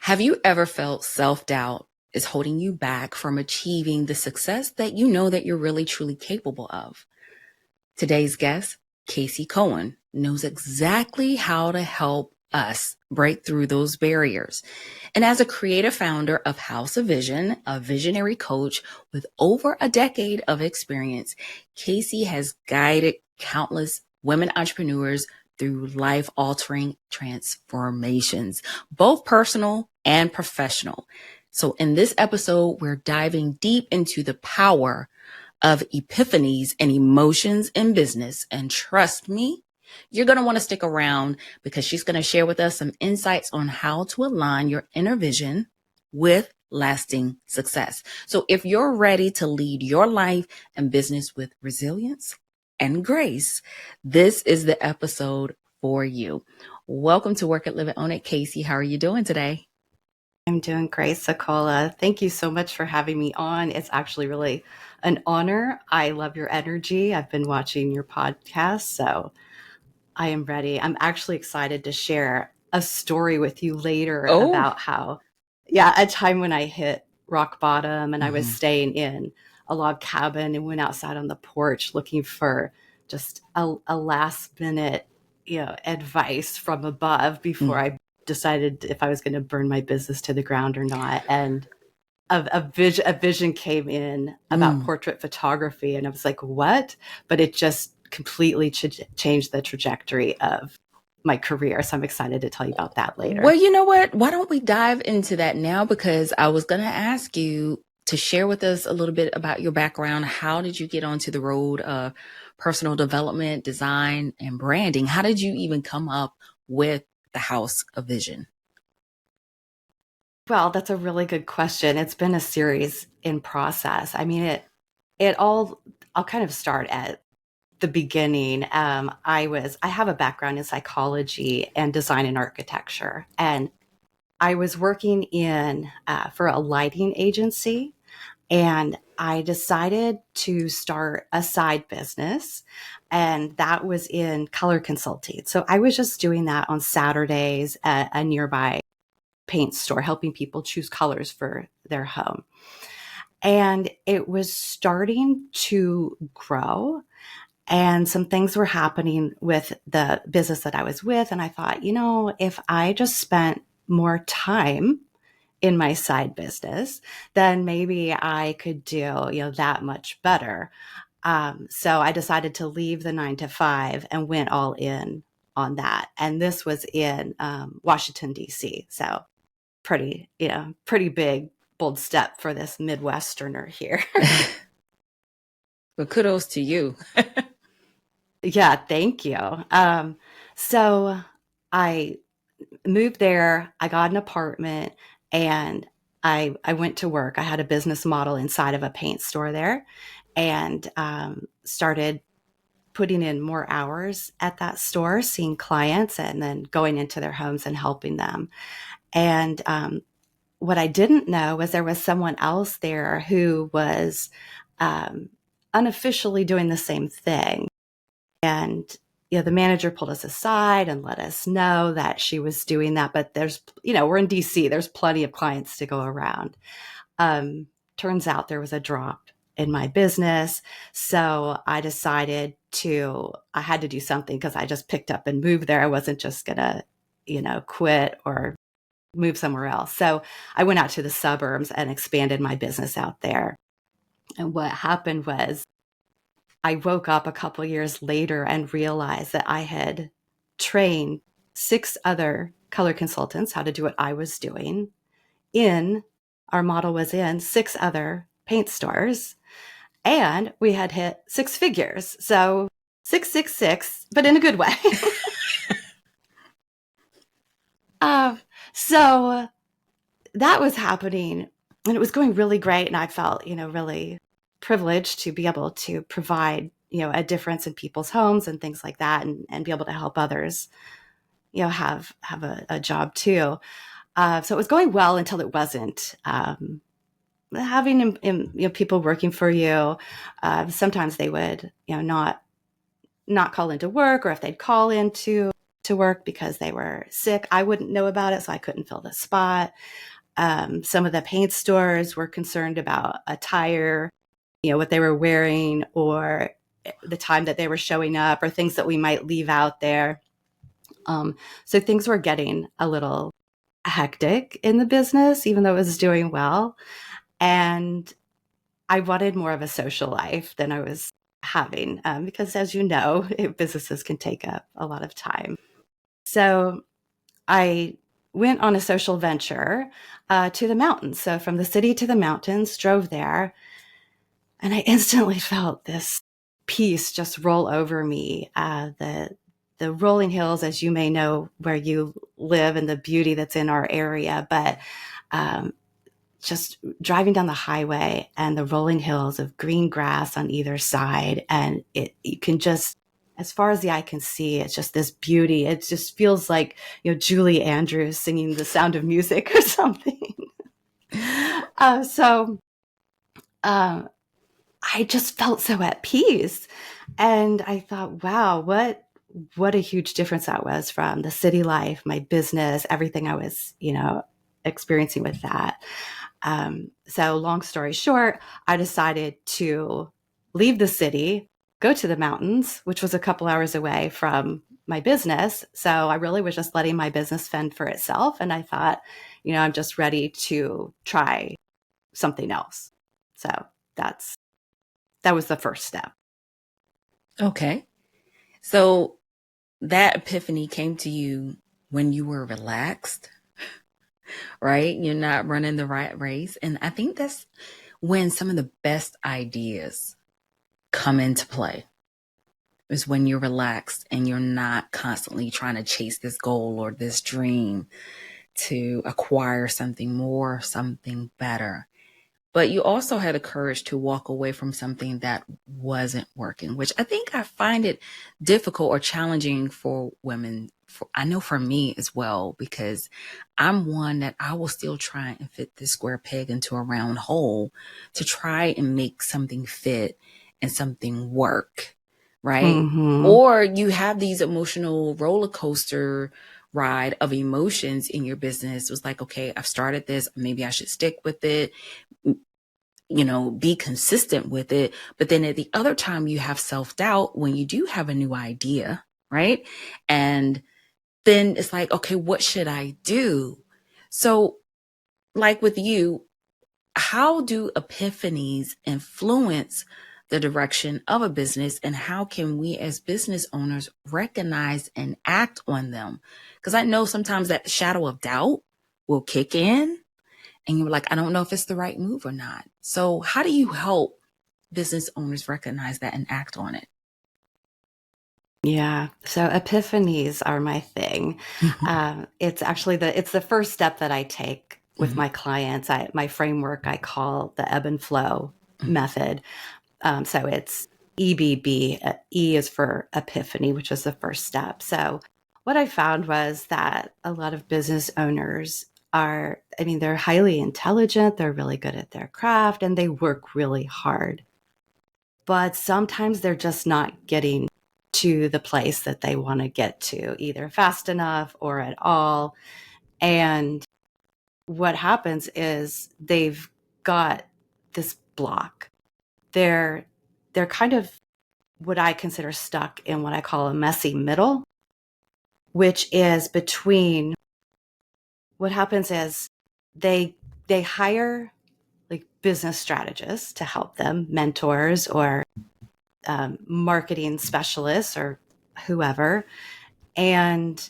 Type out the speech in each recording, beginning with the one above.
Have you ever felt self-doubt is holding you back from achieving the success that you know that you're really truly capable of? Today's guest, KC Cohn, knows exactly how to help us break through those barriers. And as a creative founder of House of Vision, a visionary coach with over a decade of experience, Casey has guided countless women entrepreneurs through life altering transformations, both personal and professional. So in this episode, we're diving deep into the power of epiphanies and emotions in business. And trust me, you're going to want to stick around because she's going to share with us some insights on how to align your inner vision with lasting success. So if you're ready to lead your life and business with resilience and grace, this is the episode for you. Welcome to Work It, Live It, Own It. Casey, how are you doing today? I'm doing great, Sokola. Thank you so much for having me on. It's actually really an honor. I love your energy. I've been watching your podcast, so I am ready. I'm actually excited to share a story with you later Oh, about a time when I hit rock bottom and I was staying in a log cabin and went outside on the porch looking for just a last minute, advice from above before I decided if I was going to burn my business to the ground or not. And a vision came in about portrait photography, and I was like, what? But it just completely changed the trajectory of my career. So I'm excited to tell you about that Well, later. you know what? Why don't we dive into that now? Because I was going to ask you to share with us a little bit about your background. How did you get onto the road of personal development, design, and branding? How did you even come up with the House of Vision? Well, that's a really good question. It's been a series in process. I mean, I'll kind of start at the beginning. I have a background in psychology and design and architecture, and I was working for a lighting agency, and I decided to start a side business, and that was in color consulting. So I was just doing that on Saturdays at a nearby paint store, helping people choose colors for their home. And it was starting to grow, and some things were happening with the business that I was with. And I thought, if I just spent more time in my side business, then maybe I could do, that much better. So I decided to leave the 9 to 5 and went all in on that. And this was in Washington, D.C. So pretty big, bold step for this Midwesterner here. Well, kudos to you. Yeah, thank you. So I moved there, I got an apartment, and I went to work. I had a business model inside of a paint store there, and started putting in more hours at that store, seeing clients, and then going into their homes and helping them. And what I didn't know was there was someone else there who was um, unofficially doing the same thing. And the manager pulled us aside and let us know that she was doing that. But we're in DC, there's plenty of clients to go around. Turns out there was a drop in my business. So I decided I had to do something, because I just picked up and moved there. I wasn't just going to, quit or move somewhere else. So I went out to the suburbs and expanded my business out there. And what happened was I woke up a couple years later and realized that I had trained 6 other color consultants how to do what I was doing. Our model was in 6 other paint stores, and we had hit 6 figures. So 666, but in a good way. uh, so that was happening, and it was going really great. And I felt, really privileged to be able to provide, a difference in people's homes and things like that, and be able to help others, have a job too. So it was going well until it wasn't. Having people working for you, sometimes they would, not call into work, or if they'd call into to work because they were sick. I wouldn't know about it, so I couldn't fill the spot. Some of the paint stores were concerned about attire, what they were wearing or the time that they were showing up or things that we might leave out there. So things were getting a little hectic in the business, even though it was doing well. And I wanted more of a social life than I was having because, as you know, businesses can take up a lot of time. So I went on a social venture to the mountains. So from the city to the mountains, drove there, and I instantly felt this peace just roll over me. The rolling hills, as you may know, where you live, and the beauty that's in our area, but just driving down the highway and the rolling hills of green grass on either side, and you can just, as far as the eye can see, it's just this beauty. It just feels like Julie Andrews singing The Sound of Music or something. So I just felt so at peace, and I thought, wow, what a huge difference that was from the city life, my business, everything I was experiencing with that. So long story short, I decided to leave the city, go to the mountains, which was a couple hours away from my business. So I really was just letting my business fend for itself. And I thought, I'm just ready to try something else. So that was the first step. Okay. So that epiphany came to you when you were relaxed, right? You're not running the rat race. And I think that's when some of the best ideas come into play, is when you're relaxed and you're not constantly trying to chase this goal or this dream to acquire something more, something better. But you also had the courage to walk away from something that wasn't working, which I think I find it difficult or challenging for women. I know for me as well, because I'm one that I will still try and fit this square peg into a round hole to try and make something fit and something work, right? Mm-hmm. Or you have these emotional roller coaster ride of emotions in your business. It was like, okay, I've started this, maybe I should stick with it, be consistent with it. But then at the other time, you have self-doubt when you do have a new idea, right? And then it's like, okay, what should I do? So like with you, how do epiphanies influence the direction of a business, and how can we as business owners recognize and act on them? Because I know sometimes that shadow of doubt will kick in and you're like, I don't know if it's the right move or not. So how do you help business owners recognize that and act on it? Yeah. So epiphanies are my thing. It's actually it's the first step that I take with my clients. My framework I call the ebb and flow method. So it's EBB. E is for epiphany, which is the first step. So what I found was that a lot of business owners they're highly intelligent, they're really good at their craft, and they work really hard. But sometimes they're just not getting to the place that they want to get to, either fast enough or at all. And what happens is they've got this block. They're kind of what I consider stuck in what I call a messy middle, which is between, what happens is they hire like business strategists to help them, mentors or marketing specialists or whoever. And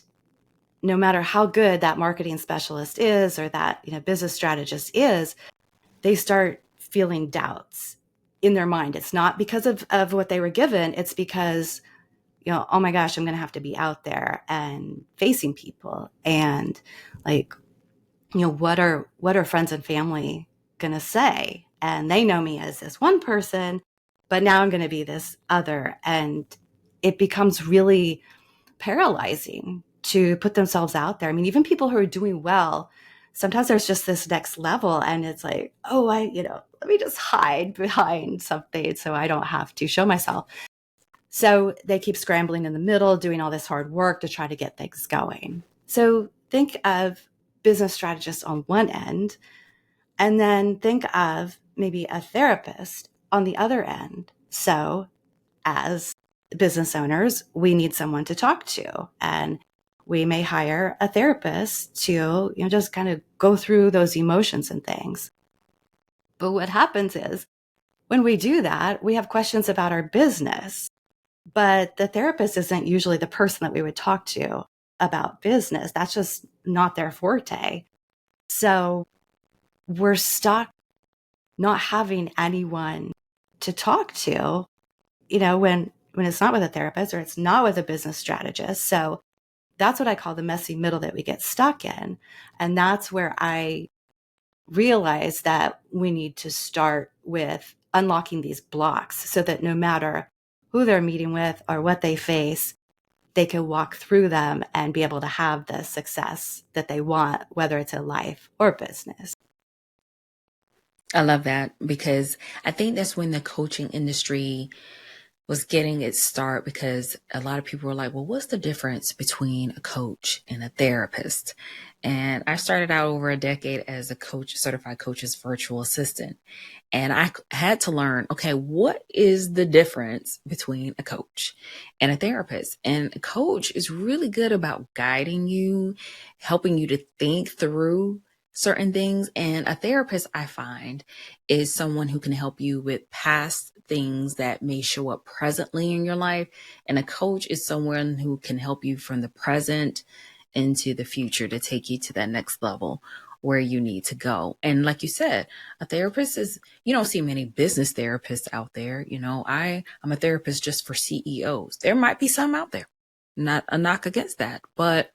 no matter how good that marketing specialist is or that business strategist is, they start feeling doubts in their mind. It's not because of what they were given. It's because, oh my gosh, I'm going to have to be out there and facing people. And like, what are friends and family going to say? And they know me as this one person, but now I'm going to be this other. And it becomes really paralyzing to put themselves out there. I mean, even people who are doing well, sometimes there's just this next level and it's like, oh, let me just hide behind something so I don't have to show myself. So they keep scrambling in the middle, doing all this hard work to try to get things going. So think of business strategists on one end, and then think of maybe a therapist on the other end. So as business owners, we need someone to talk to, and we may hire a therapist to, just kind of go through those emotions and things. But what happens is when we do that, we have questions about our business, but the therapist isn't usually the person that we would talk to about business. That's just not their forte. So we're stuck not having anyone to talk to, when it's not with a therapist or it's not with a business strategist. So that's what I call the messy middle that we get stuck in. And that's where I realize that we need to start with unlocking these blocks so that no matter who they're meeting with or what they face, they can walk through them and be able to have the success that they want, whether it's in life or business. I love that, because I think that's when the coaching industry was getting its start, because a lot of people were like, well, what's the difference between a coach and a therapist? And I started out over a decade as a coach, certified coach's virtual assistant. And I had to learn, okay, what is the difference between a coach and a therapist? And a coach is really good about guiding you, helping you to think through certain things. And a therapist, I find, is someone who can help you with past things that may show up presently in your life. And a coach is someone who can help you from the present into the future to take you to that next level where you need to go. And like you said, a therapist is, you don't see many business therapists out there. I'm a therapist just for CEOs. There might be some out there, not a knock against that, but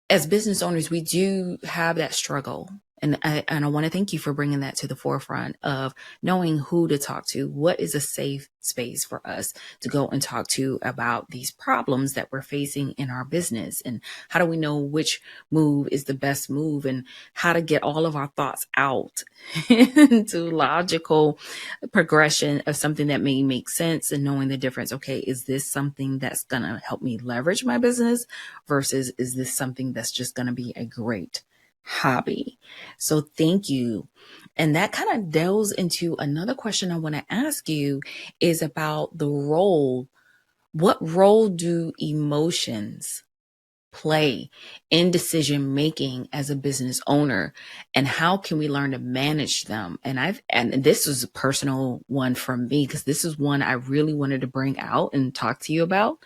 as business owners, we do have that struggle. And I want to thank you for bringing that to the forefront of knowing who to talk to. What is a safe space for us to go and talk to about these problems that we're facing in our business? And how do we know which move is the best move, and how to get all of our thoughts out into logical progression of something that may make sense, and knowing the difference. Okay, is this something that's going to help me leverage my business versus is this something that's just going to be a great hobby? So thank you. And that kind of delves into another question I want to ask you, is about the role. What role do emotions play in decision making as a business owner, and how can we learn to manage them? And this is a personal one from me, because this is one I really wanted to bring out and talk to you about,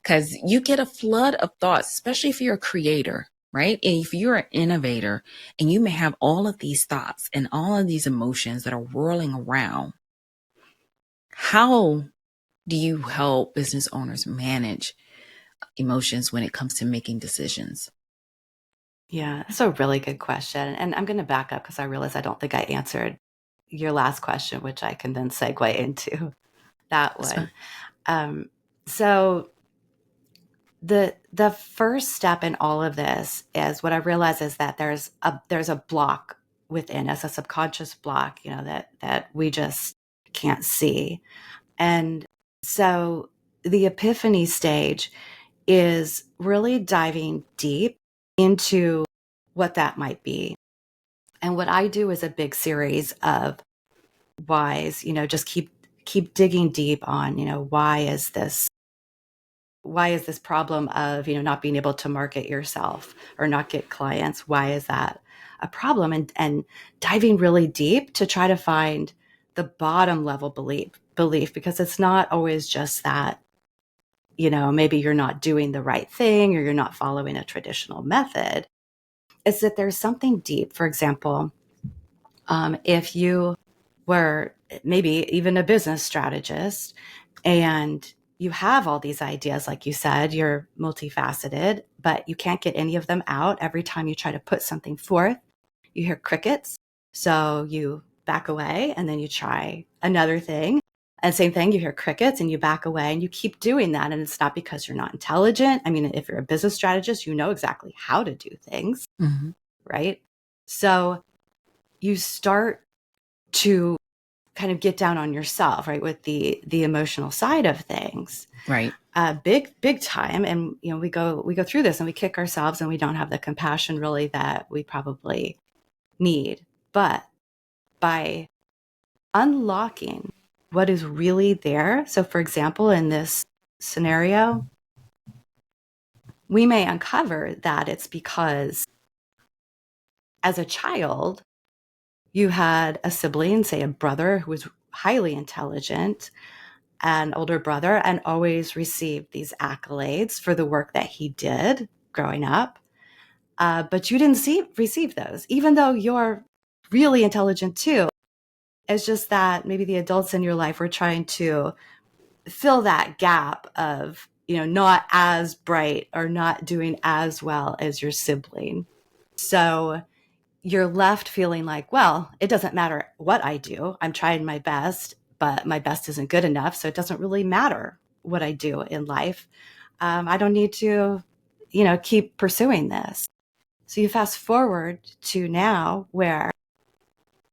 because you get a flood of thoughts, especially if you're a creator, right? And if you're an innovator, and you may have all of these thoughts and all of these emotions that are whirling around. How do you help business owners manage emotions when it comes to making decisions? Yeah, that's a really good question. And I'm going to back up because I realize I don't think I answered your last question, which I can then segue into that That's one. fine. So the first step in all of this is, what I realize is that there's a block within us, a subconscious block, that we just can't see. And so the epiphany stage is really diving deep into what that might be. And what I do is a big series of whys, just keep digging deep on, why is this problem of, not being able to market yourself or not get clients? Why is that a problem? And diving really deep to try to find the bottom level belief, because it's not always just that, maybe you're not doing the right thing or you're not following a traditional method. It's that there's something deep. For example, if you were maybe even a business strategist and you have all these ideas, like you said, you're multifaceted, but you can't get any of them out. Every time you try to put something forth, you hear crickets. So you back away and then you try another thing. And same thing, you hear crickets and you back away and you keep doing that. And it's not because you're not intelligent. I mean, if you're a business strategist, you know exactly how to do things, Mm-hmm. right? So you start to kind of get down on yourself, right, with the emotional side of things. Right. Big time. And, we go through this and we kick ourselves and we don't have the compassion really that we probably need. But by unlocking what is really there. So for example, in this scenario, we may uncover that it's because as a child, you had a sibling, say a brother who was highly intelligent, an older brother, and always received these accolades for the work that he did growing up. But you didn't receive those, even though you're really intelligent too. It's just that maybe the adults in your life were trying to fill that gap of, not as bright or not doing as well as your sibling. So you're left feeling like, well, it doesn't matter what I do. I'm trying my best, but my best isn't good enough. So it doesn't really matter what I do in life. I don't need to, keep pursuing this. So you fast forward to now where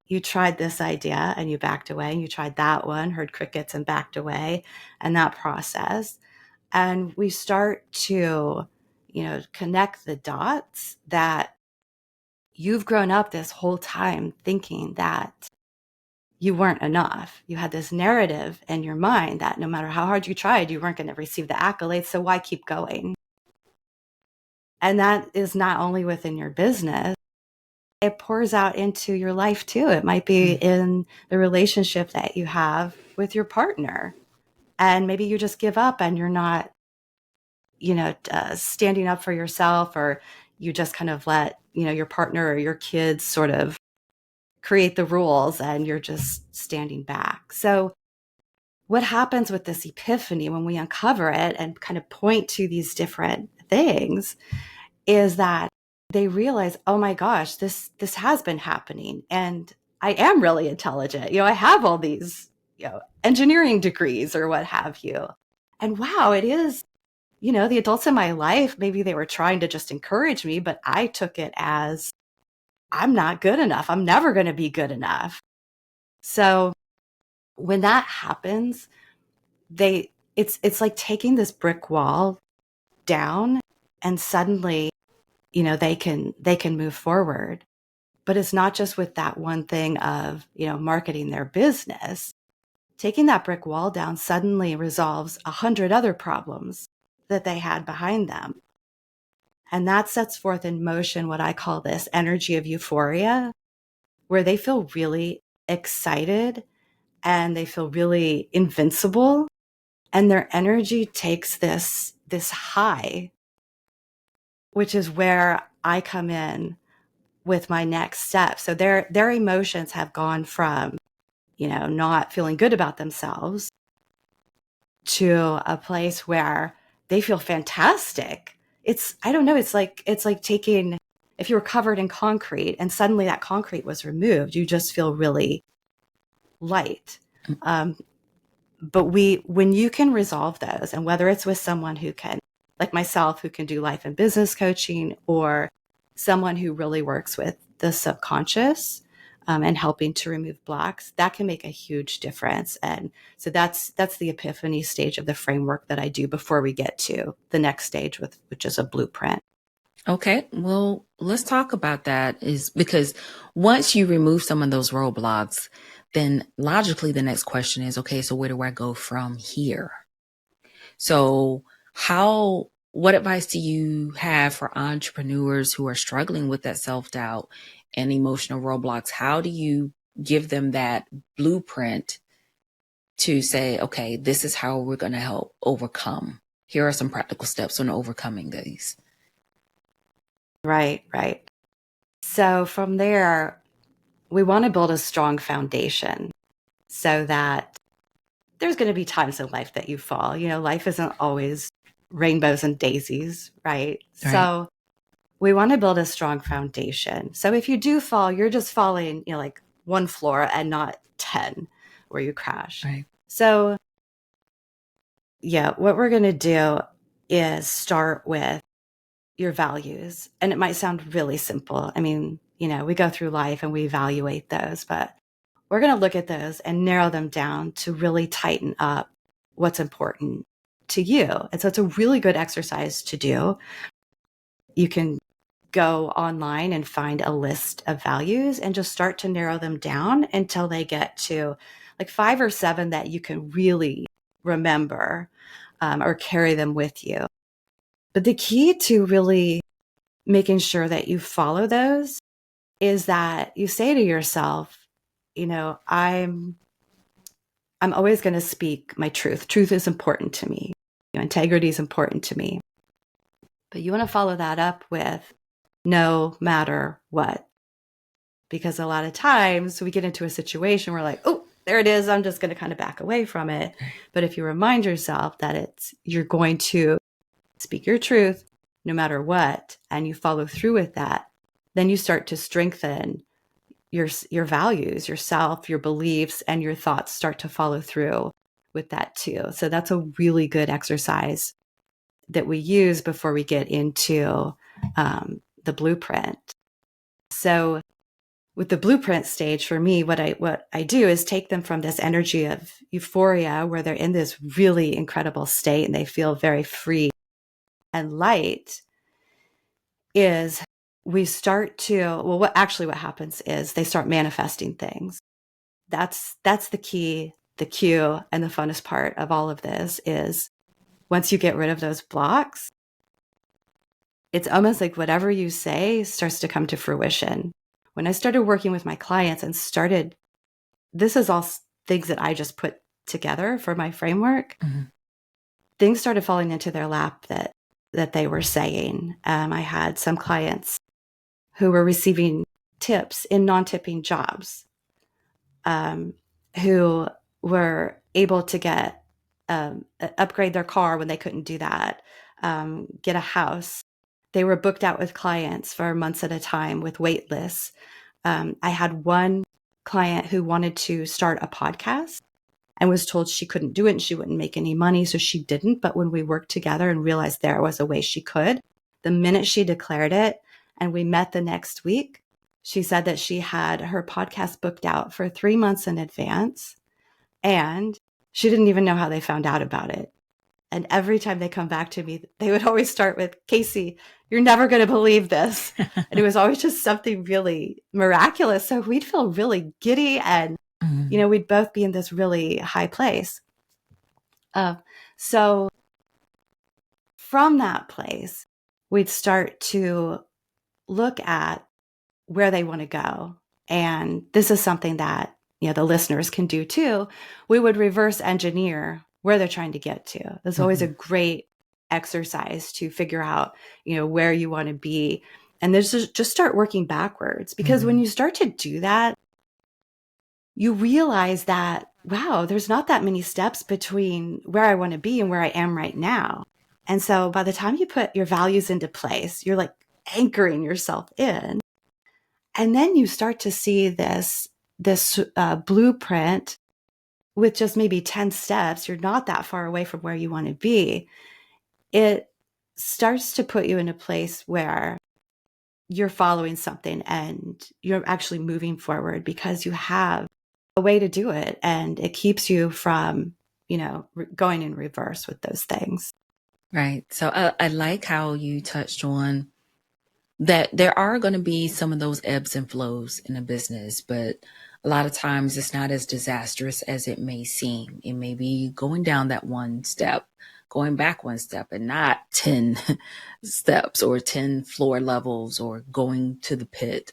you tried this idea and you backed away, and you tried that one, heard crickets and backed away, and that process. And we start to, connect the dots that you've grown up this whole time thinking that you weren't enough. You had this narrative in your mind that no matter how hard you tried, you weren't going to receive the accolades. So why keep going? And that is not only within your business, it pours out into your life too. It might be in the relationship that you have with your partner. And maybe you just give up and you're not, standing up for yourself, or you just kind of let, your partner or your kids sort of create the rules and you're just standing back. So what happens with this epiphany when we uncover it and kind of point to these different things is that they realize, oh my gosh, this has been happening. And I am really intelligent. I have all these, engineering degrees or what have you. And wow, it is, the adults in my life, maybe they were trying to just encourage me, but I took it as I'm not good enough. I'm never going to be good enough. So when that happens, it's like taking this brick wall down, and suddenly, they can move forward. But it's not just with that one thing of, marketing their business. Taking that brick wall down suddenly resolves 100 other problems that they had behind them. And that sets forth in motion what I call this energy of euphoria, where they feel really excited and they feel really invincible, and their energy takes this high, which is where I come in with my next step. So their emotions have gone from, not feeling good about themselves to a place where they feel fantastic. I don't know, it's like taking, if you were covered in concrete and suddenly that concrete was removed, you just feel really light. But when you can resolve those, and whether it's with someone who can, like myself, who can do life and business coaching, or someone who really works with the subconscious, and helping to remove blocks, that can make a huge difference. And so that's the epiphany stage of the framework that I do before we get to the next stage, which is a blueprint. Okay, well, let's talk about that, is because once you remove some of those roadblocks, then logically the next question is, okay, so where do I go from here? So what advice do you have for entrepreneurs who are struggling with that self-doubt and emotional roadblocks? How do you give them that blueprint to say, okay, this is how we're going to help overcome? Here are some practical steps on overcoming these. Right. So from there, we want to build a strong foundation so that there's going to be times in life that you fall. Life isn't always rainbows and daisies, right? So we want to build a strong foundation. So if you do fall, you're just falling, like one floor and not 10 where you crash. Right. So yeah, what we're going to do is start with your values. And it might sound really simple. I mean, we go through life and we evaluate those, but we're going to look at those and narrow them down to really tighten up what's important to you. And so it's a really good exercise to do. You can go online and find a list of values and just start to narrow them down until they get to like 5 or 7 that you can really remember, or carry them with you. But the key to really making sure that you follow those is that you say to yourself, I'm always going to speak my truth. Truth is important to me. Integrity is important to me. But you want to follow that up with no matter what. Because a lot of times we get into a situation where like, oh, there it is. I'm just going to kind of back away from it. But if you remind yourself that you're going to speak your truth no matter what, and you follow through with that, then you start to strengthen your values, yourself, your beliefs, and your thoughts start to follow through with that too. So that's a really good exercise that we use before we get into the blueprint. So with the blueprint stage, for me, what I do is take them from this energy of euphoria where they're in this really incredible state and they feel very free and light, is we start to, well, what happens is they start manifesting things. That's the key, the cue, and the funnest part of all of this is once you get rid of those blocks, it's almost like whatever you say starts to come to fruition. When I started working with my clients and this is all things that I just put together for my framework, things started falling into their lap that they were saying. I had some clients who were receiving tips in non-tipping jobs, who were able to get upgrade their car when they couldn't do that, get a house. They were booked out with clients for months at a time with wait lists. I had one client who wanted to start a podcast and was told she couldn't do it and she wouldn't make any money, so she didn't. But when we worked together and realized there was a way she could, the minute she declared it and we met the next week, she said that she had her podcast booked out for 3 months in advance and she didn't even know how they found out about it. And every time they come back to me, they would always start with, Casey, you're never going to believe this. And it was always just something really miraculous. So we'd feel really giddy and, we'd both be in this really high place. So from that place, we'd start to look at where they want to go. And this is something that, the listeners can do too. We would reverse engineer where they're trying to get to. There's always a great exercise to figure out, where you want to be. And there's just start working backwards, because when you start to do that, you realize that, wow, there's not that many steps between where I want to be and where I am right now. And so by the time you put your values into place, you're like anchoring yourself in. And then you start to see this blueprint with just maybe 10 steps. You're not that far away from where you want to be. It starts to put you in a place where you're following something and you're actually moving forward because you have a way to do it. And it keeps you from, going in reverse with those things. Right. So I like how you touched on that there are going to be some of those ebbs and flows in a business, but a lot of times it's not as disastrous as it may seem. It may be going down that one step, going back one step, and not 10 steps or 10 floor levels or going to the pit.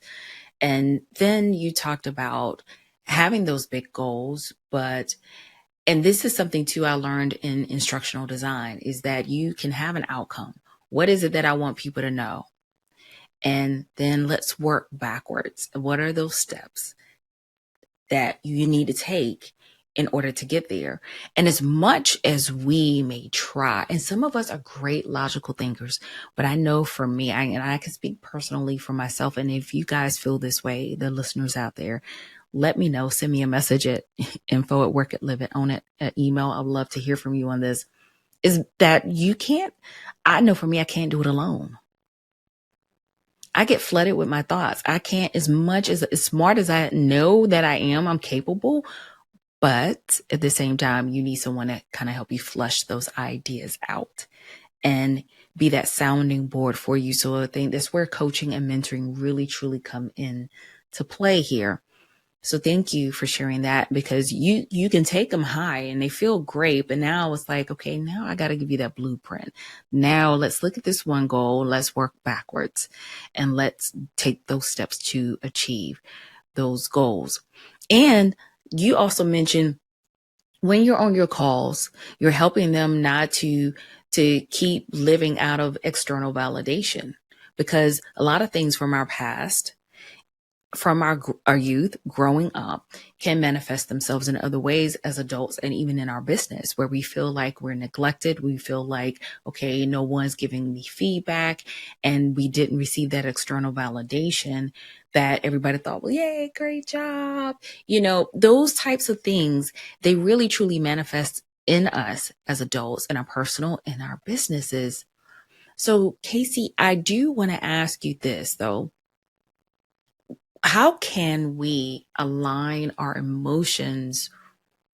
And then you talked about having those big goals, and this is something too I learned in instructional design, is that you can have an outcome. What is it that I want people to know? And then let's work backwards. What are those steps that you need to take in order to get there? And as much as we may try, and some of us are great logical thinkers, but I know for me, and I can speak personally for myself, and if you guys feel this way, the listeners out there, let me know. Send me a message at info@workitliveit on it, email. I would love to hear from you on this. Is that I know for me, I can't do it alone. I get flooded with my thoughts. I can't, as smart as I know that I am, I'm capable. But at the same time, you need someone that kind of help you flush those ideas out and be that sounding board for you. So I think that's where coaching and mentoring really truly come in to play here. So thank you for sharing that, because you can take them high and they feel great, but now it's like, okay, now I got to give you that blueprint. Now let's look at this one goal, let's work backwards, and let's take those steps to achieve those goals. And you also mentioned when you're on your calls, you're helping them not to keep living out of external validation, because a lot of things from our past, from our youth growing up, can manifest themselves in other ways as adults, and even in our business, where we feel like we're neglected. We feel like, okay, no one's giving me feedback, and we didn't receive that external validation that everybody thought, well, yay, great job. Those types of things, they really truly manifest in us as adults, in our personal, in our businesses. So Casey, I do want to ask you this though. How can we align our emotions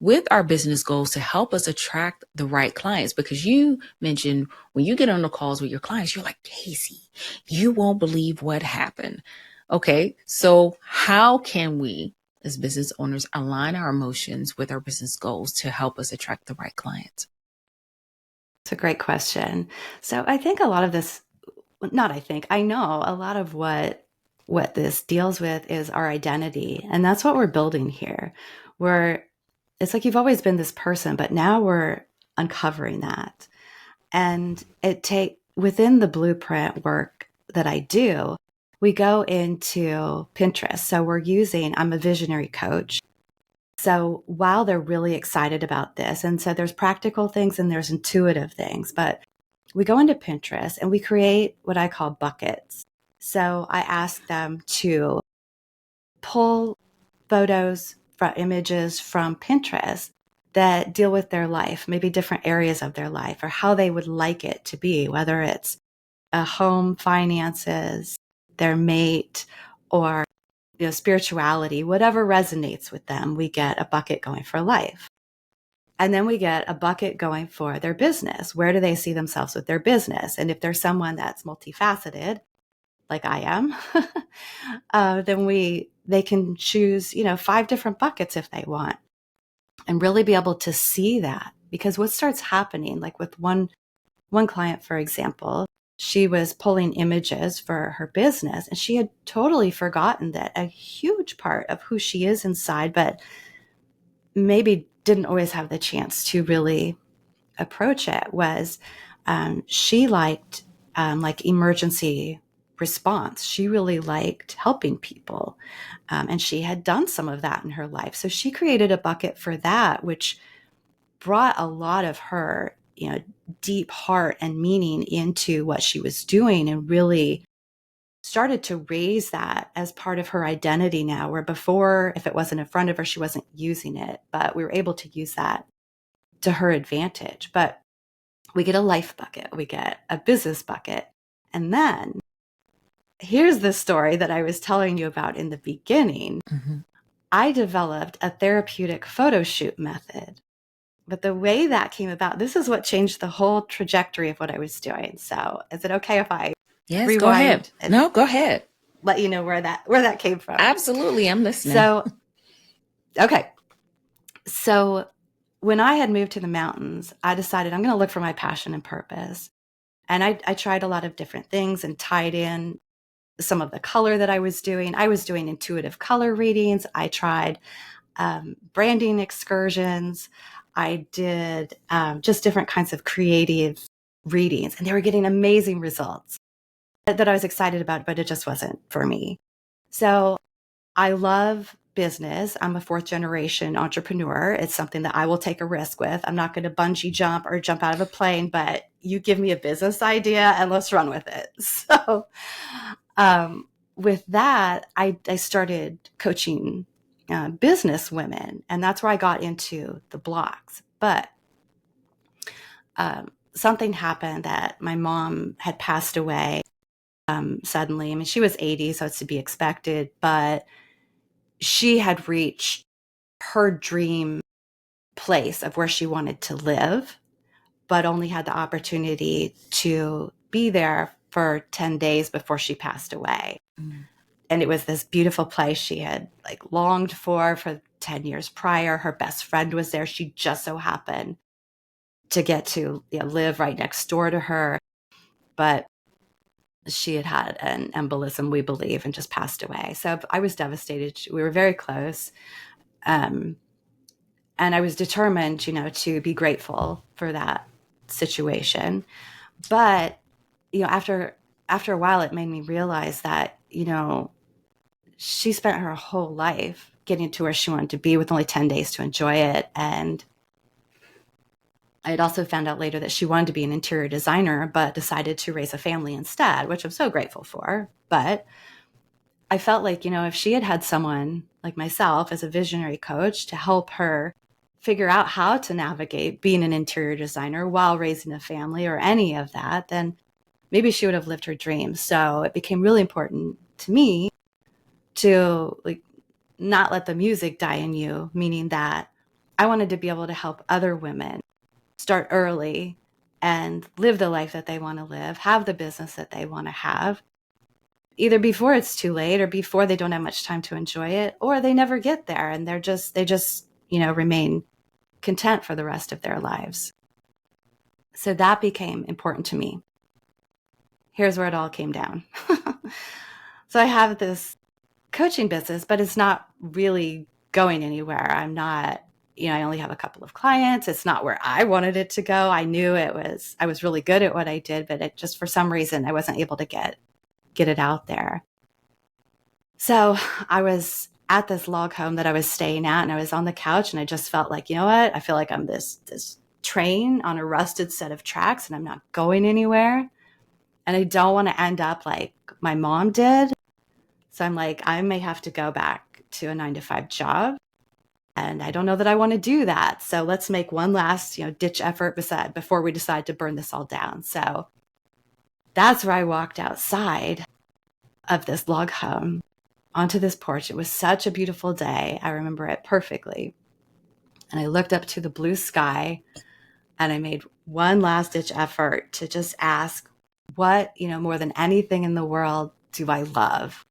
with our business goals to help us attract the right clients? Because you mentioned when you get on the calls with your clients, you're like, Casey, you won't believe what happened. Okay, so how can we, as business owners, align our emotions with our business goals to help us attract the right clients? It's a great question. So I think a lot of this, not I think, I know a lot of what this deals with is our identity. And that's what we're building here. It's like you've always been this person, but now we're uncovering that. And within the blueprint work that I do, we go into Pinterest. So I'm a visionary coach. So while they're really excited about this, and so there's practical things and there's intuitive things, but we go into Pinterest and we create what I call buckets. So I ask them to pull photos, images from Pinterest that deal with their life, maybe different areas of their life or how they would like it to be, whether it's a home, finances, their mate, or spirituality, whatever resonates with them. We get a bucket going for life. And then we get a bucket going for their business. Where do they see themselves with their business? And if there's someone that's multifaceted, like I am, then they can choose, 5 different buckets if they want, and really be able to see that. Because what starts happening, like with one client, for example, she was pulling images for her business and she had totally forgotten that a huge part of who she is inside, but maybe didn't always have the chance to really approach it, was she liked like emergency response. She really liked helping people. And she had done some of that in her life. So she created a bucket for that, which brought a lot of her, deep heart and meaning into what she was doing, and really started to raise that as part of her identity now, where before, if it wasn't in front of her, she wasn't using it, but we were able to use that to her advantage. But we get a life bucket, we get a business bucket. And then here's the story that I was telling you about in the beginning. Mm-hmm. I developed a therapeutic photo shoot method. But the way that came about, this is what changed the whole trajectory of what I was doing. So is it okay if I Yes, go ahead. rewind and No, go ahead. let you know where that came from? Absolutely, I'm listening. So, okay. So when I had moved to the mountains, I decided I'm going to look for my passion and purpose. And I tried a lot of different things and tied in some of the color that I was doing. I was doing intuitive color readings. I tried branding excursions. I did just different kinds of creative readings, and they were getting amazing results that I was excited about, but it just wasn't for me. So I love business. I'm a 4th generation entrepreneur. It's something that I will take a risk with. I'm not going to bungee jump or jump out of a plane, but you give me a business idea and let's run with it. So with that, I started coaching business women, and that's where I got into the blocks. But something happened that my mom had passed away. suddenly. I mean, she was 80, so it's to be expected, but she had reached her dream place of where she wanted to live, but only had the opportunity to be there for 10 days before she passed away. Mm. And it was this beautiful place she had like longed for 10 years prior. Her best friend was there. She just so happened to get to live right next door to her. But she had had an embolism, we believe, and just passed away. So I was devastated. We were very close. And I was determined, to be grateful for that situation. But, after a while, it made me realize that, she spent her whole life getting to where she wanted to be with only 10 days to enjoy it. And I had also found out later that she wanted to be an interior designer, but decided to raise a family instead, which I'm so grateful for. But I felt like, if she had had someone like myself as a visionary coach to help her figure out how to navigate being an interior designer while raising a family or any of that, then maybe she would have lived her dreams. So it became really important to me to not let the music die in you, meaning that I wanted to be able to help other women start early and live the life that they want to live, have the business that they want to have, either before it's too late or before they don't have much time to enjoy it, or they never get there and they just remain content for the rest of their lives. So that became important to me. Here's where it all came down. So I have this coaching business, but it's not really going anywhere. I'm not, I only have a couple of clients. It's not where I wanted it to go. I knew I was really good at what I did, but it just, for some reason, I wasn't able to get it out there. So I was at this log home that I was staying at, and I was on the couch, and I just felt like, you know what? I feel like I'm this train on a rusted set of tracks, and I'm not going anywhere. And I don't want to end up like my mom did. So I'm like, I may have to go back to a 9-to-5 job. And I don't know that I want to do that. So let's make one last, ditch effort before we decide to burn this all down. So that's where I walked outside of this log home onto this porch. It was such a beautiful day. I remember it perfectly. And I looked up to the blue sky and I made one last ditch effort to just ask, what, more than anything in the world do I love?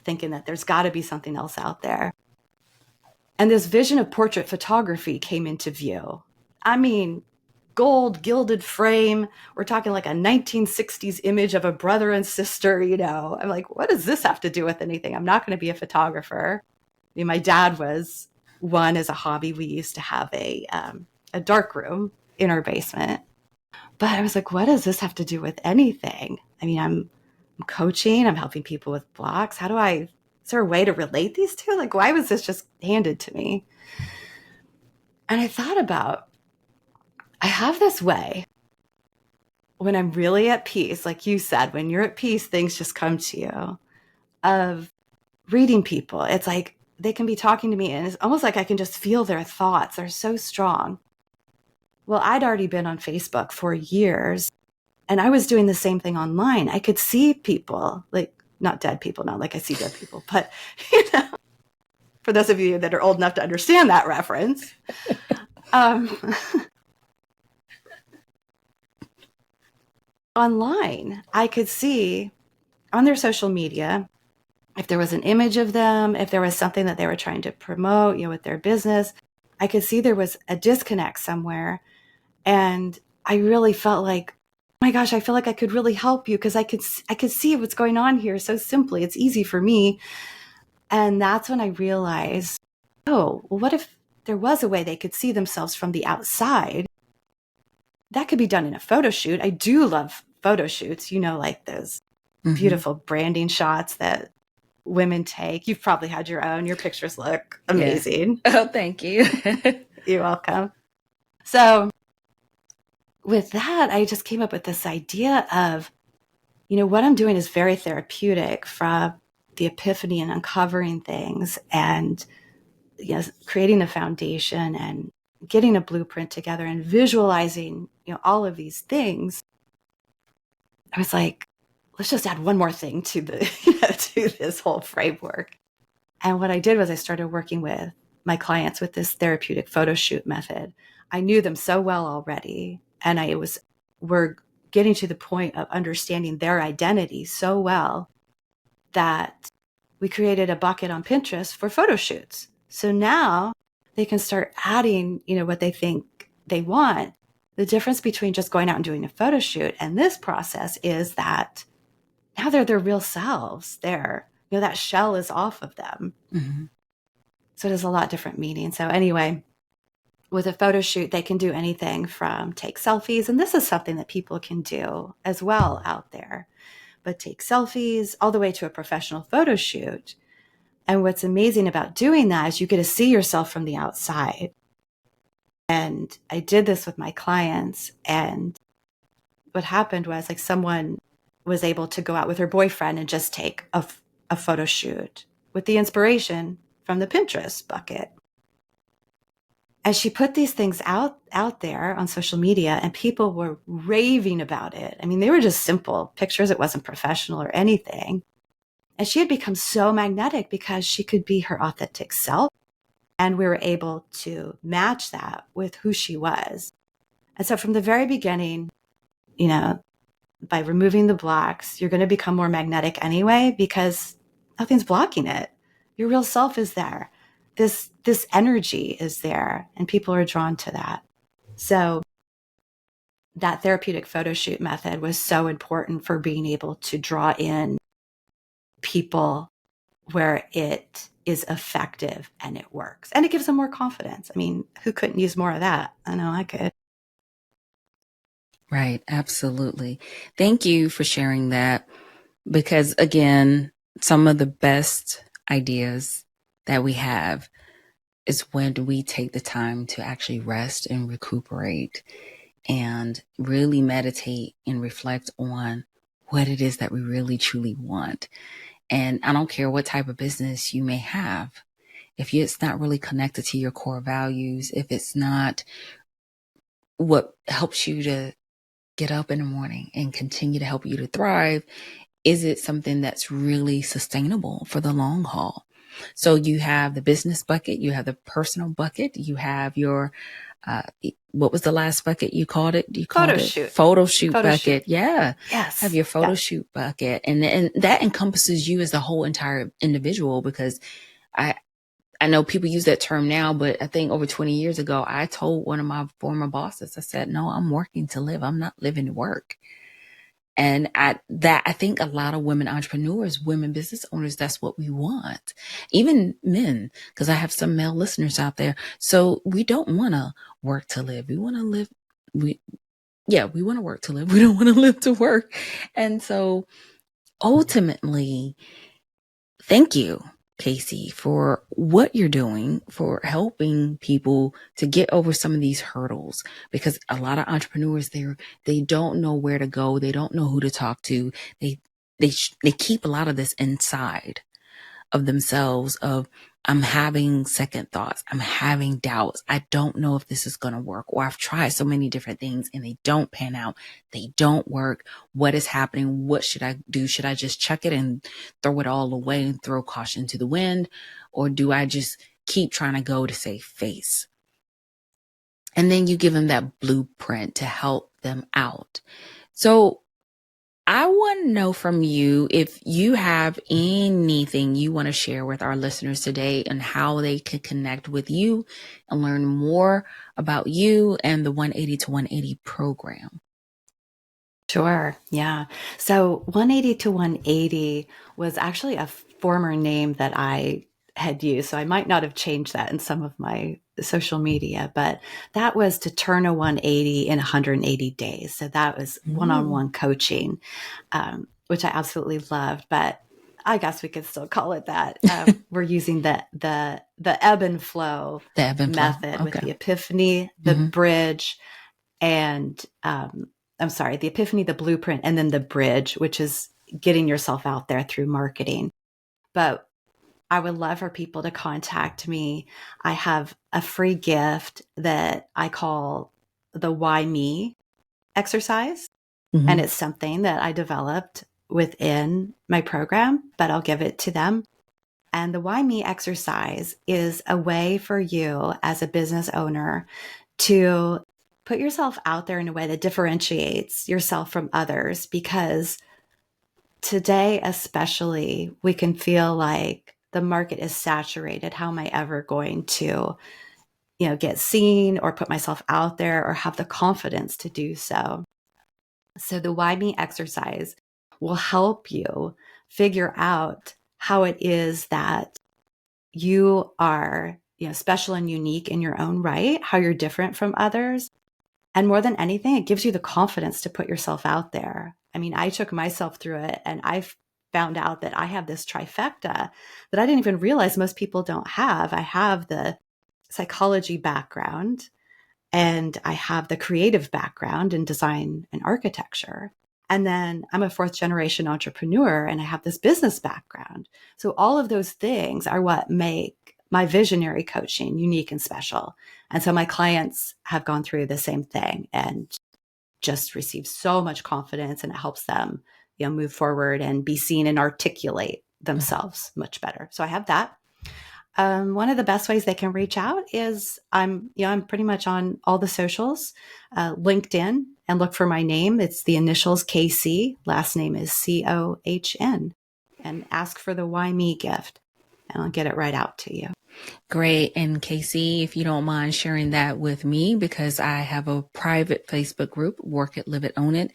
Thinking that there's got to be something else out there. And this vision of portrait photography came into view. I mean, gold gilded frame. We're talking like a 1960s image of a brother and sister, I'm like, what does this have to do with anything? I'm not going to be a photographer. I mean, my dad was one as a hobby. We used to have a dark room in our basement. But I was like, what does this have to do with anything? I mean, I'm coaching, I'm helping people with blocks. Is there a way to relate these two? Like, why was this just handed to me? And I thought about, I have this way when I'm really at peace, like you said, when you're at peace, things just come to you, of reading people. It's like they can be talking to me and it's almost like I can just feel their thoughts. They're so strong. Well, I'd already been on Facebook for years and I was doing the same thing online. I could see people, like not dead people, not like I see dead people, but for those of you that are old enough to understand that reference, online, I could see on their social media if there was an image of them, if there was something that they were trying to promote, with their business. I could see there was a disconnect somewhere. And I really felt like, oh my gosh, I feel like I could really help you because I could see what's going on here so simply. It's easy for me. And that's when I realized, oh, well, what if there was a way they could see themselves from the outside? That could be done in a photo shoot. I do love photo shoots, like those beautiful branding shots that women take. You've probably had your own. Your pictures look amazing. Yeah. Oh, thank you. You're welcome. So with that, I just came up with this idea of, what I'm doing is very therapeutic, from the epiphany and uncovering things and creating a foundation and getting a blueprint together and visualizing, all of these things. I was like, let's just add one more thing to the to this whole framework. And what I did was I started working with my clients with this therapeutic photo shoot method. I knew them so well already, and we're getting to the point of understanding their identity so well that we created a bucket on Pinterest for photo shoots. So now they can start adding, what they think they want. The difference between just going out and doing a photo shoot and this process is that now they're their real selves there. That shell is off of them. Mm-hmm. So it has a lot different meaning. So anyway, with a photo shoot, they can do anything from take selfies. And this is something that people can do as well out there, but take selfies all the way to a professional photo shoot. And what's amazing about doing that is you get to see yourself from the outside. And I did this with my clients. And what happened was like someone was able to go out with her boyfriend and just take a photo shoot with the inspiration from the Pinterest bucket. And she put these things out there on social media, and people were raving about it. I mean, they were just simple pictures. It wasn't professional or anything. And she had become so magnetic because she could be her authentic self. And we were able to match that with who she was. And so from the very beginning, by removing the blocks, you're going to become more magnetic anyway, because nothing's blocking it. Your real self is there. This energy is there, and people are drawn to that. So that therapeutic photo shoot method was so important for being able to draw in people where it is effective and it works. And it gives them more confidence. I mean, who couldn't use more of that? I know I could. Right. Absolutely. Thank you for sharing that, because again, some of the best ideas that we have is when we take the time to actually rest and recuperate and really meditate and reflect on what it is that we really truly want. And I don't care what type of business you may have. If it's not really connected to your core values, if it's not what helps you to get up in the morning and continue to help you to thrive, is it something that's really sustainable for the long haul? So you have the business bucket, you have the personal bucket, you have your, what was the last bucket you called it? You called Photo it shoot. photo shoot Photo bucket. shoot. Yeah. Yes. Have your photo Yeah. shoot bucket. And that encompasses you as the whole entire individual, because I know people use that term now, but I think over 20 years ago, I told one of my former bosses, I said, no, I'm working to live. I'm not living to work. And I think a lot of women entrepreneurs, women business owners, that's what we want. Even men, because I have some male listeners out there. So we don't want to work to live. We want to live. We want to work to live. We don't want to live to work. And so ultimately, thank you, Casey, for what you're doing, for helping people to get over some of these hurdles, because a lot of entrepreneurs, they don't know where to go. They don't know who to talk to. They keep a lot of this inside of themselves of, I'm having second thoughts. I'm having doubts. I don't know if this is going to work, or I've tried so many different things and they don't pan out. They don't work. What is happening? What should I do? Should I just chuck it and throw it all away and throw caution to the wind? Or do I just keep trying to go to save face? And then you give them that blueprint to help them out. So I want to know from you if you have anything you want to share with our listeners today and how they can connect with you and learn more about you and the 180 to 180 program. Sure. Yeah. So 180 to 180 was actually a former name that I had used. So I might not have changed that in some of my social media, but that was to turn a 180 in 180 days. So that was one-on-one coaching, which I absolutely loved, but I guess we could still call it that. We're using the ebb and flow method Okay. with the epiphany, the bridge, and the epiphany, the blueprint, and then the bridge, which is getting yourself out there through marketing. But I would love for people to contact me. I have a free gift that I call the Why Me exercise. And it's something that I developed within my program, but I'll give it to them. And the Why Me exercise is a way for you as a business owner to put yourself out there in a way that differentiates yourself from others, because today, especially, we can feel like the market is saturated. How am I ever going to, get seen or put myself out there or have the confidence to do so? So the Why Me exercise will help you figure out how it is that you are, special and unique in your own right, how you're different from others. And more than anything, it gives you the confidence to put yourself out there. I mean, I took myself through it and I found out that I have this trifecta that I didn't even realize most people don't have. I have the psychology background, and I have the creative background in design and architecture. And then I'm a fourth generation entrepreneur and I have this business background. So all of those things are what make my visionary coaching unique and special. And so my clients have gone through the same thing and just received so much confidence, and it helps them, move forward and be seen and articulate themselves much better. So I have that. One of the best ways they can reach out is I'm pretty much on all the socials, LinkedIn, and look for my name. It's the initials KC, last name is Cohn, and ask for the Why Me gift, and I'll get it right out to you. Great. And KC, if you don't mind sharing that with me, because I have a private Facebook group, Work It, Live It, Own It.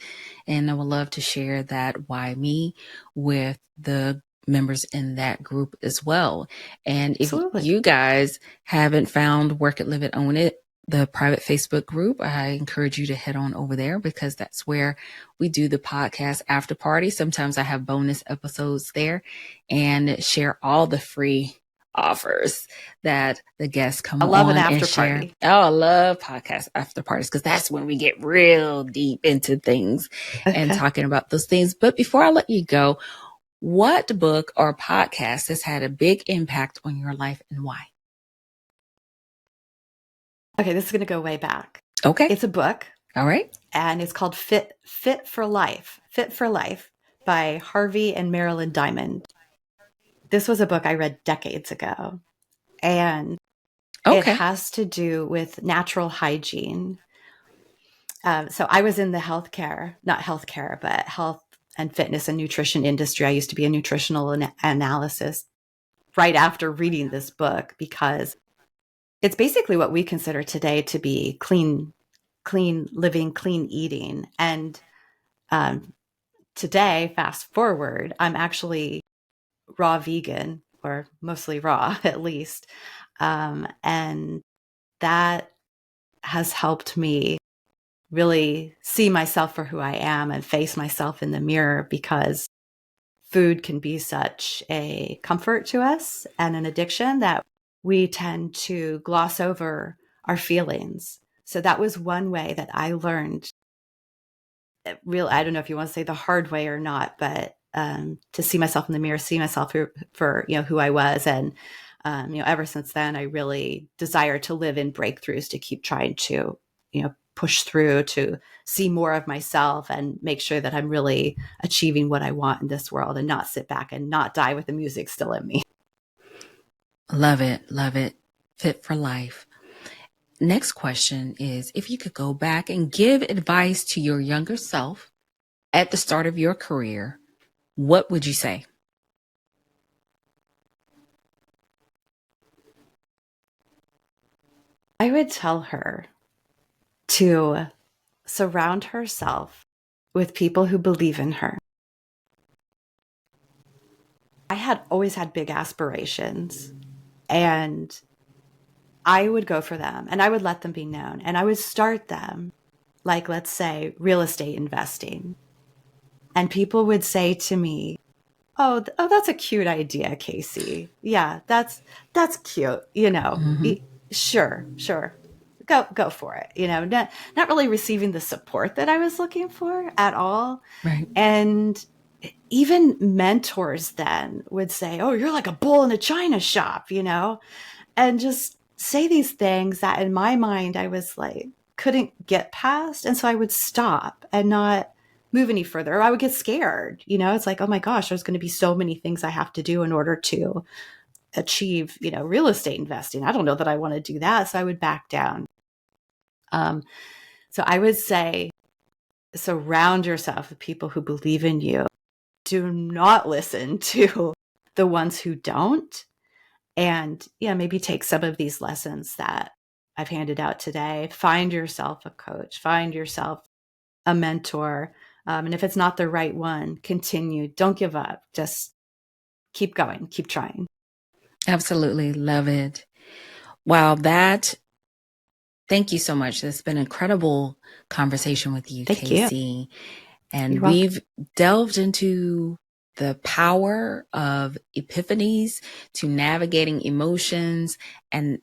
And I would love to share that Why Me with the members in that group as well. And if Absolutely. you guys haven't found Work It, Live It, Own It, the private Facebook group, I encourage you to head on over there, because that's where we do the podcast after party. Sometimes I have bonus episodes there and share all the free offers that the guests come I love on an after and share. party. Oh, I love podcast after parties, because that's when we get real deep into things and talking about those things. But before I let you go, what book or podcast has had a big impact on your life and why? Okay, this is going to go way back. Okay. It's a book. All right. And it's called Fit for Life. Fit for Life by Harvey and Marilyn Diamond. This was a book I read decades ago, and it has to do with natural hygiene. So I was in the not healthcare, but health and fitness and nutrition industry. I used to be a nutritional analyst right after reading this book, because it's basically what we consider today to be clean living, clean eating. And today, fast forward, I'm actually raw vegan, or mostly raw at least. And that has helped me really see myself for who I am and face myself in the mirror, because food can be such a comfort to us and an addiction that we tend to gloss over our feelings. So that was one way that I learned, I don't know if you want to say the hard way or not, but to see myself in the mirror, see myself for who I was. And ever since then, I really desire to live in breakthroughs, to keep trying to push through, to see more of myself and make sure that I'm really achieving what I want in this world, and not sit back and not die with the music still in me. Love it. Love it. Fit for life. Next question is, if you could go back and give advice to your younger self at the start of your career, what would you say? I would tell her to surround herself with people who believe in her. I had always had big aspirations, and I would go for them, and I would let them be known, and I would start them, like, let's say, real estate investing. And people would say to me, oh, that's a cute idea, Casey. Yeah, that's cute. Sure. Go for it. Not really receiving the support that I was looking for at all. Right. And even mentors then would say, oh, you're like a bull in a china shop, and just say these things that in my mind I was like, couldn't get past. And so I would stop and not move any further. Or I would get scared. It's like, oh my gosh, there's going to be so many things I have to do in order to achieve, real estate investing. I don't know that I want to do that. So I would back down. So I would say, surround yourself with people who believe in you. Do not listen to the ones who don't. And maybe take some of these lessons that I've handed out today. Find yourself a coach, find yourself a mentor. And if it's not the right one, continue. Don't give up. Just keep going, keep trying. Absolutely. Love it. Wow. Thank you so much. It's been an incredible conversation with you, Thank you. KC. And You're welcome. we've delved into the power of epiphanies to navigating emotions and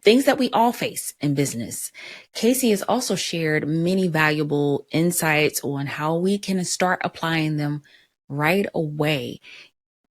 things that we all face in business. KC has also shared many valuable insights on how we can start applying them right away.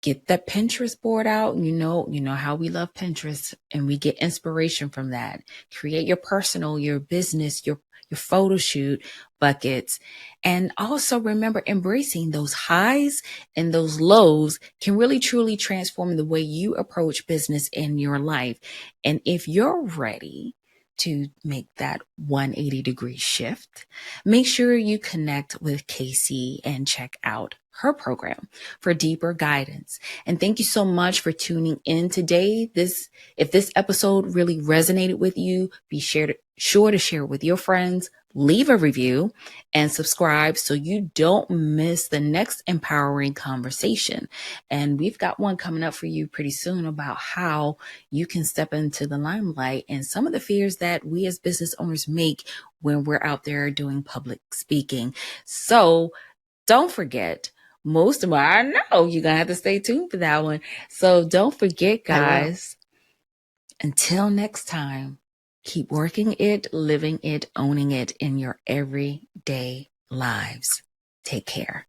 Get that Pinterest board out. You know how we love Pinterest, and we get inspiration from that. Create your personal, your business, your photo shoot buckets. And also remember, embracing those highs and those lows can really truly transform the way you approach business in your life. And if you're ready to make that 180-degree shift, make sure you connect with KC and check out her program for deeper guidance. And thank you so much for tuning in today. If this episode really resonated with you, be sure to share it with your friends, leave a review, and subscribe so you don't miss the next empowering conversation. And we've got one coming up for you pretty soon about how you can step into the limelight and some of the fears that we as business owners make when we're out there doing public speaking. So don't forget, I know you're going to have to stay tuned for that one. So don't forget, I will. guys, until next time, keep working it, living it, owning it in your everyday lives. Take care.